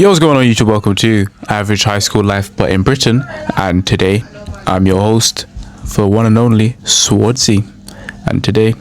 Yo, what's going on YouTube? Welcome to Average High School Life but in Britain, and today I'm your host for one and only Swadsea, and today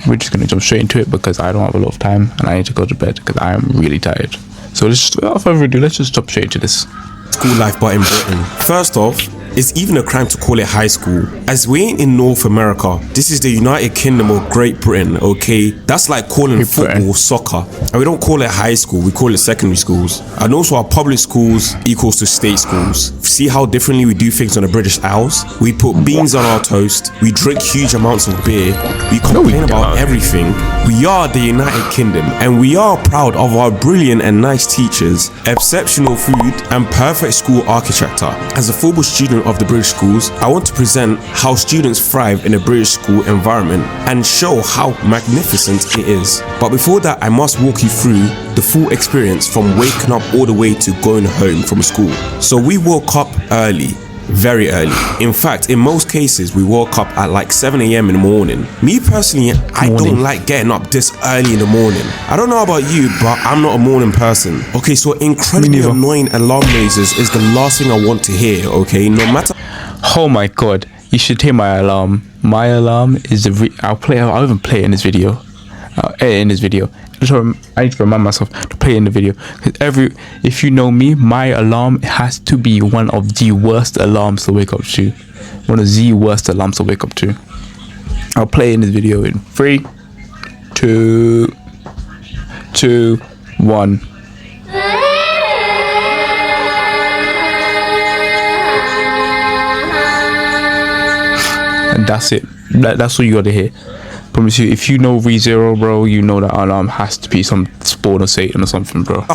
we're just going to jump straight into it because I don't have a lot of time and I need to go to bed because I am really tired. So let's just, without further ado, let's just jump straight into this. School life but in Britain. First off, it's even a crime to call it high school, as we ain't in North America. This is the United Kingdom of Great Britain, okay? That's like calling football soccer. And we don't call it high school, we call it secondary schools. And also our public schools equals to state schools. See how differently we do things on the British Isles? We put beans on our toast, we drink huge amounts of beer, we complain about everything. We are the United Kingdom, and we are proud of our brilliant and nice teachers, exceptional food, and perfect school architecture. As a former student of the British schools, I want to present how students thrive in a British school environment and show how magnificent it is. But before that, I must walk you through the full experience from waking up all the way to going home from school. So we woke up early. Very early. In fact, in most cases, we woke up at like 7 a.m. in the morning. Me personally, I don't like getting up this early in the morning. I don't know about you, but I'm not a morning person. Okay, so incredibly annoying alarm noises is the last thing I want to hear, okay? No matter... Oh my god, you should hear my alarm. My alarm is I'll even play it in this video. I need to remind myself to play in the video, because if you know me, my alarm has to be one of the worst alarms to wake up to. One of the worst alarms to wake up to. I'll play in this video in 3, 2, 1. And that's it. That's all you gotta hear. Promise you, if you know ReZero, bro, you know that alarm has to be some spawn of Satan or something, bro.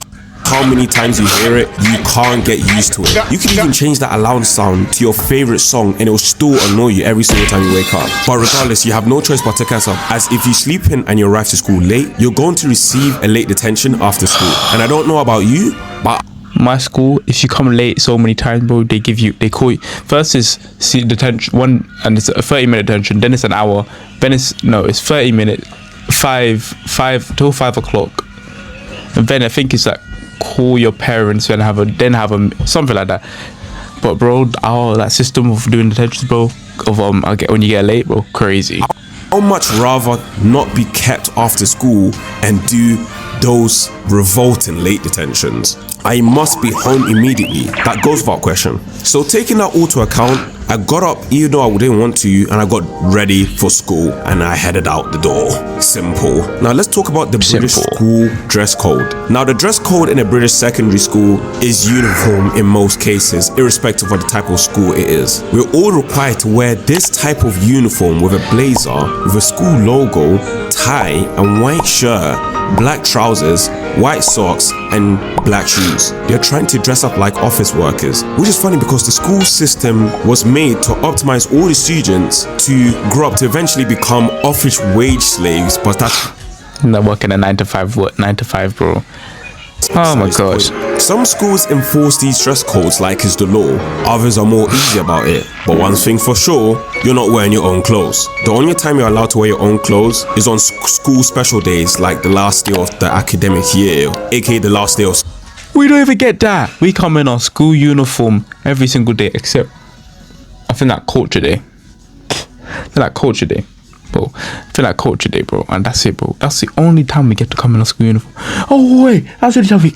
How many times you hear it, you can't get used to it. You can even change that alarm sound to your favorite song and it will still annoy you every single time you wake up. But regardless, you have no choice but to cancel, as if you sleep in and you arrive to school late, you're going to receive a late detention after school. And I don't know about you, but my school, if you come late so many times, bro, they call you. First is detention, and it's a 30-minute detention, then it's an hour, then it's 30 minutes, 5 till 5 o'clock, and then I think it's like call your parents and have a something like that. But bro, that system of doing detentions, bro, when you get late, bro, crazy. I'd much rather not be kept after school and do those revolting late detentions. I must be home immediately. That goes without question. So taking that all to account, I got up even though I didn't want to, and I got ready for school and I headed out the door. Simple. Now let's talk about the British school dress code. Now the dress code in a British secondary school is uniform in most cases, irrespective of the type of school it is. We're all required to wear this type of uniform with a blazer, with a school logo, tie and white shirt, black trousers, white socks and black shoes. They're trying to dress up like office workers, which is funny because the school system was made to optimize all the students to grow up to eventually become office wage slaves, but that's not working a 9 to 5, bro. Oh my gosh. Some schools enforce these dress codes like it's the law. Others are more easy about it. But one thing for sure, you're not wearing your own clothes. The only time you're allowed to wear your own clothes is on school special days, like the last day of the academic year, aka the last day of... We don't even get that. We come in our school uniform every single day, except I think that culture day. Bro, I feel like culture day, bro, and that's it, bro. That's the only time we get to come in our school uniform. Oh wait, that's the only time we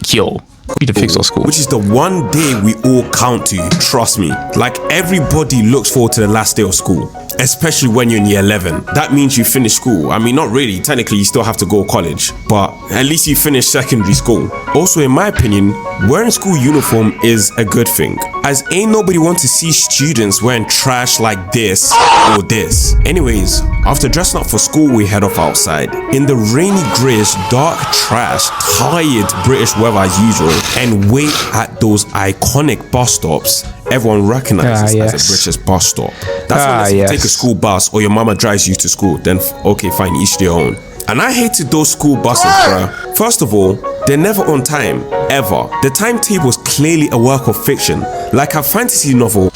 need to fix our school. Which is the one day we all count to, trust me. Like everybody looks forward to the last day of school, especially when you're in year 11. That means you finish school. I mean, not really, technically you still have to go to college, but at least you finish secondary school. Also, in my opinion, wearing school uniform is a good thing, as ain't nobody want to see students wearing trash like this or this. Anyways, after dressing up for school, we head off outside in the rainy, grayish, dark, trash, tired British weather as usual, and wait at those iconic bus stops everyone recognizes as a British bus stop. That's when you take a school bus or your mama drives you to school, then okay, fine, each their own. And I hated those school buses, bruh. First of all, they're never on time, ever. The timetable is clearly a work of fiction, like a fantasy novel.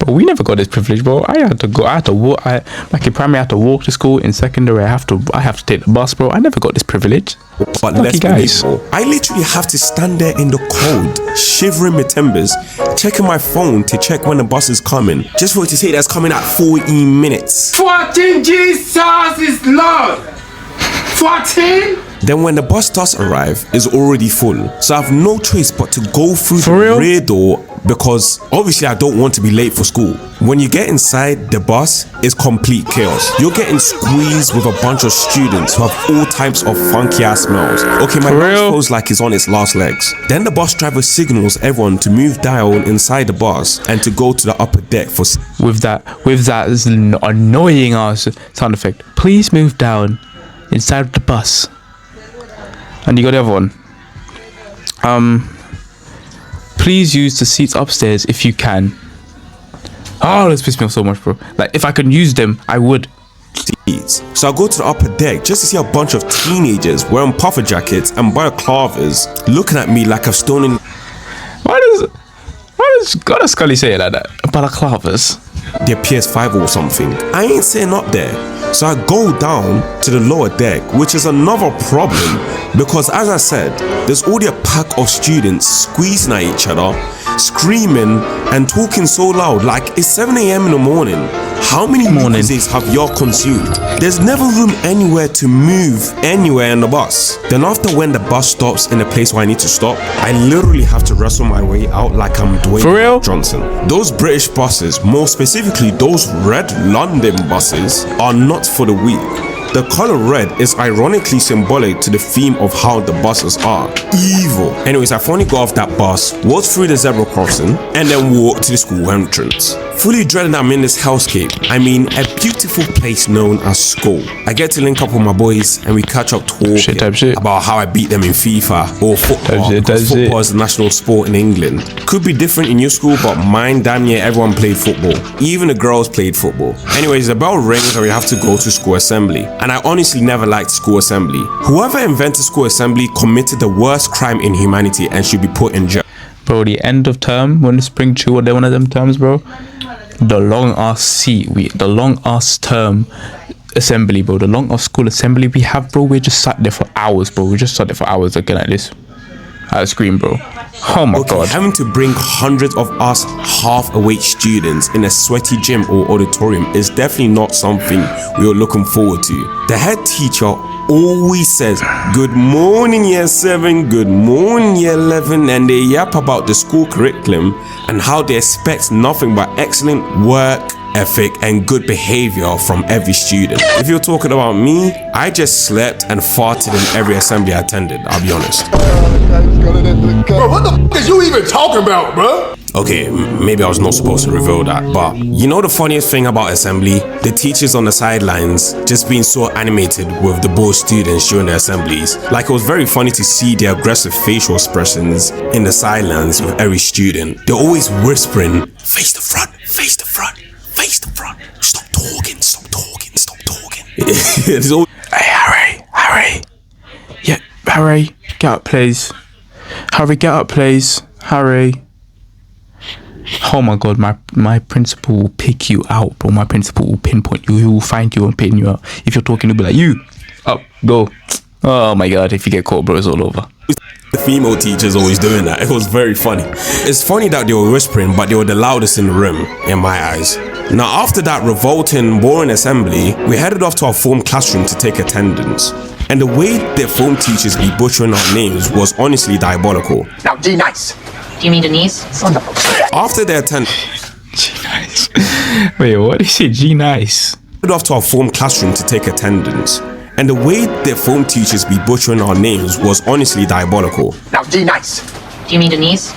But we never got this privilege, bro. I had to walk. Like in primary, I had to walk to school. In secondary, I have to take the bus, bro. I never got this privilege. But let's guys, I literally have to stand there in the cold, shivering my timbers, checking my phone to check when the bus is coming, just for it to say that's coming at 14 minutes. 14, Jesus is Lord. 14. Then when the bus does arrive, it's already full. So I have no choice but to go through the rear door because obviously I don't want to be late for school. When you get inside the bus, it's complete chaos. You're getting squeezed with a bunch of students who have all types of funky ass smells. Okay, my mouth feels like it's on its last legs. Then the bus driver signals everyone to move down inside the bus and to go to the upper deck for... With that annoying ass sound effect. Please move down inside of the bus. And you got the other one. Please use the seats upstairs if you can. Oh, that's pissed me off so much, bro. Like, if I can use them, I would. Seats. So I go to the upper deck just to see a bunch of teenagers wearing puffer jackets and balaclavas looking at me like I've stolen... Why does God Scully say it like that? Balaclavas. Their PS5 or something. I ain't sitting up there. So I go down to the lower deck, which is another problem because, as I said, there's already a pack of students squeezing at each other, screaming and talking so loud like it's 7 a.m. in the morning. How many musics have y'all consumed? There's never room anywhere to move anywhere in the bus. Then after when the bus stops in the place where I need to stop, I literally have to wrestle my way out like I'm Dwayne Johnson. Those British buses, more specifically those red London buses, are not for the weak. The color red is ironically symbolic to the theme of how the buses are. Evil. Anyways, I finally got off that bus, walked through the zebra crossing, and then walked to the school entrance. Fully dreading I'm in this hellscape. I mean, a beautiful place known as school. I get to link up with my boys and we catch up talking about how I beat them in FIFA or football. Because football is the national sport in England. Could be different in your school, but mine, damn near everyone played football. Even the girls played football. Anyways, the bell rings and we have to go to school assembly. And I honestly never liked school assembly. Whoever invented school assembly committed the worst crime in humanity and should be put in jail. Bro, the end of term, when the spring chew or one of them terms, bro. The long ass term assembly, bro. The long ass school assembly we have, bro. We just sat there for hours, bro. We just sat there for hours looking at this. I scream, bro. Oh my god. Having to bring hundreds of us half-awake students in a sweaty gym or auditorium is definitely not something we are looking forward to. The head teacher always says, "Good morning, year 7, good morning, year 11, and they yap about the school curriculum and how they expect nothing but excellent work ethic and good behavior from every student. If you're talking about me, I just slept and farted in every assembly I attended, I'll be honest. Bro, what the f is you even talking about, bro? Okay, maybe I was not supposed to reveal that, but you know the funniest thing about assembly? The teachers on the sidelines just being so animated with the bored students during the assemblies. Like, it was very funny to see their aggressive facial expressions in the silence with every student. They're always whispering, "Face the front, face the front, face the front, stop talking, stop talking, stop talking." Hey, Harry. Yeah, Harry, get up, please. Harry, get up, please. Harry. Oh my god, my principal will pick you out, bro. My principal will pinpoint you. He will find you and pin you out. If you're talking, he'll be like, "You, up, go." Oh my god, if you get caught, bro, it's all over. The female teachers always doing that. It was very funny. It's funny that they were whispering, but they were the loudest in the room, in my eyes. Now, after that revolting, boring assembly, we headed off to our form classroom to take attendance. And the way their form teachers be butchering our names was honestly diabolical. Now, G nice. Do you mean Denise? After their attendance, G nice. Wait, what did you say? G nice. We headed off to our form classroom to take attendance. And the way their form teachers be butchering our names was honestly diabolical. Now, G nice. Do you mean Denise?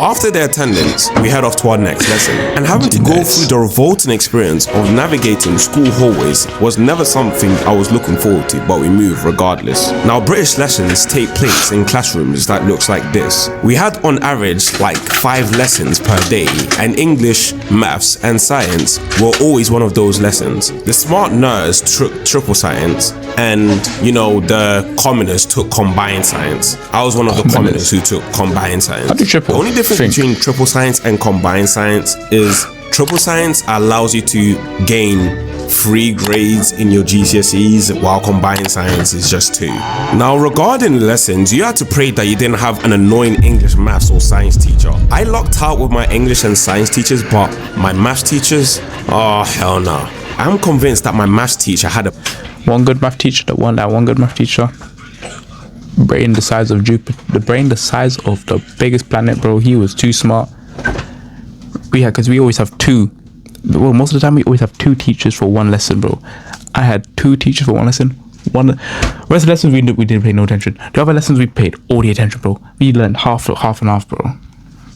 After their attendance, we head off to our next lesson. And having to go through the revolting experience of navigating school hallways was never something I was looking forward to, but we moved regardless. Now, British lessons take place in classrooms that looks like this. We had on average like 5 lessons per day, and English, maths, and science were always one of those lessons. The smart nerds took triple science, and you know, the commoners took combined science. I was one of the commoners who took combined science. The only difference between triple science and combined science is Triple science allows you to gain 3 grades in your GCSEs, while combined science is just 2. Now, regarding lessons, you had to pray that you didn't have an annoying English, maths, or science teacher. I lucked out with my English and science teachers, but my maths teachers, oh hell no. I'm convinced that my maths teacher had a one good math teacher, one good math teacher. Brain the size of Jupiter, the brain the size of the biggest planet, bro. He was too smart. Because we always have 2. Well, most of the time we always have 2 teachers for one lesson, bro. I had 2 teachers for one lesson. Rest of the lessons we didn't pay no attention. The other lessons we paid all the attention, bro. We learned half and half, bro.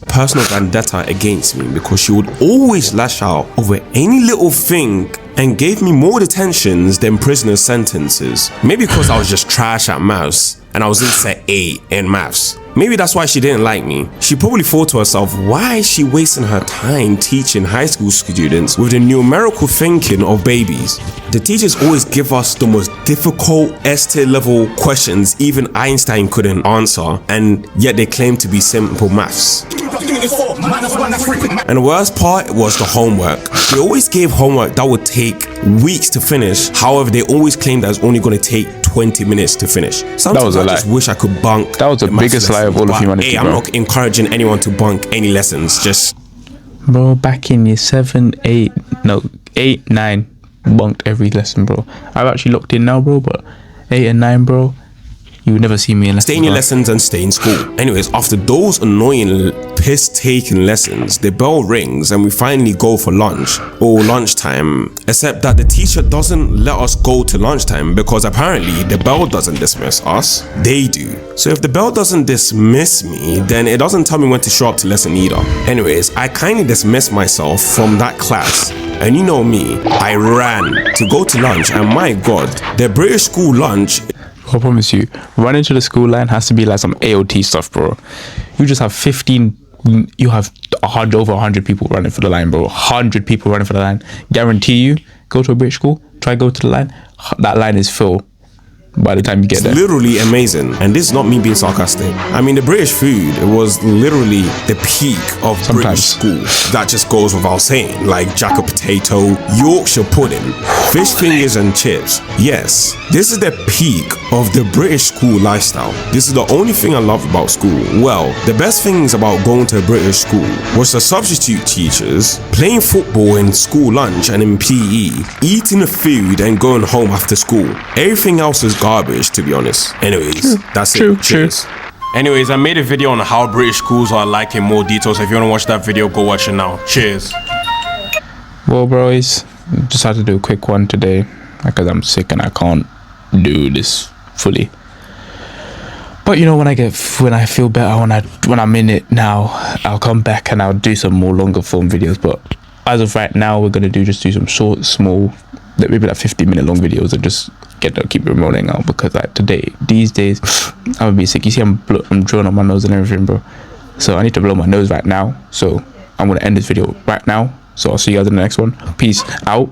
personal vendetta against me because she would always lash out over any little thing and gave me more detentions than prisoner sentences. Maybe because I was just trash at maths and I was in set A in maths. Maybe that's why she didn't like me. She probably thought to herself, why is she wasting her time teaching high school students with the numerical thinking of babies? The teachers always give us the most difficult S-tier level questions even Einstein couldn't answer, and yet they claim to be simple maths. And the worst part was the homework. They always gave homework that would take weeks to finish. However, they always claimed that it's only going to take 20 minutes to finish. Sometimes I just wish I could bunk. That was the biggest lie of all of humanity. Hey, I'm not encouraging anyone to bunk any lessons. Just bro, back in year 7, 8, 9, bunked every lesson, bro. I've actually locked in now, bro. But 8 and 9, bro, you would never see me in lessons. Stay in your lessons and stay in school. Anyways, after those annoying piss-taking lessons, the bell rings and we finally go for lunch or lunchtime. Except that the teacher doesn't let us go to lunchtime because apparently the bell doesn't dismiss us. They do. So if the bell doesn't dismiss me, then it doesn't tell me when to show up to lesson either. Anyways, I kindly dismissed myself from that class. And you know me, I ran to go to lunch, and my god, the British school lunch, I promise you, running to the school line has to be like some AOT stuff, bro. You just have 15, you have over 100 people running for the line, bro. 100 people running for the line. Guarantee you, go to a British school, try go to the line, that line is full by the time you get there. Literally amazing. And this is not me being sarcastic. I mean, the British food, it was literally the peak of British school. That just goes without saying. Like jacket potato, Yorkshire pudding, fish fingers and chips. Yes, this is the peak of the British school lifestyle. This is the only thing I love about school. Well, the best things about going to a British school was the substitute teachers, playing football in school lunch and in PE, eating the food and going home after school. Everything else is garbage, to be honest. Anyways, that's it. Cheers. Anyways, I made a video on how British schools are like in more detail, so if you want to watch that video, go watch it now. Cheers. Well, bros, just had to do a quick one today because I'm sick and I can't do this fully. But you know, when I feel better, when I'm in it now, I'll come back and I'll do some more longer form videos. But as of right now, we're gonna do some short, small, maybe like 50-minute long videos and just keep it rolling out, because like these days I'm gonna be sick. You see, I'm drawing on my nose and everything, bro. So I need to blow my nose right now. So I'm gonna end this video right now. So I'll see you guys in the next one. Peace out.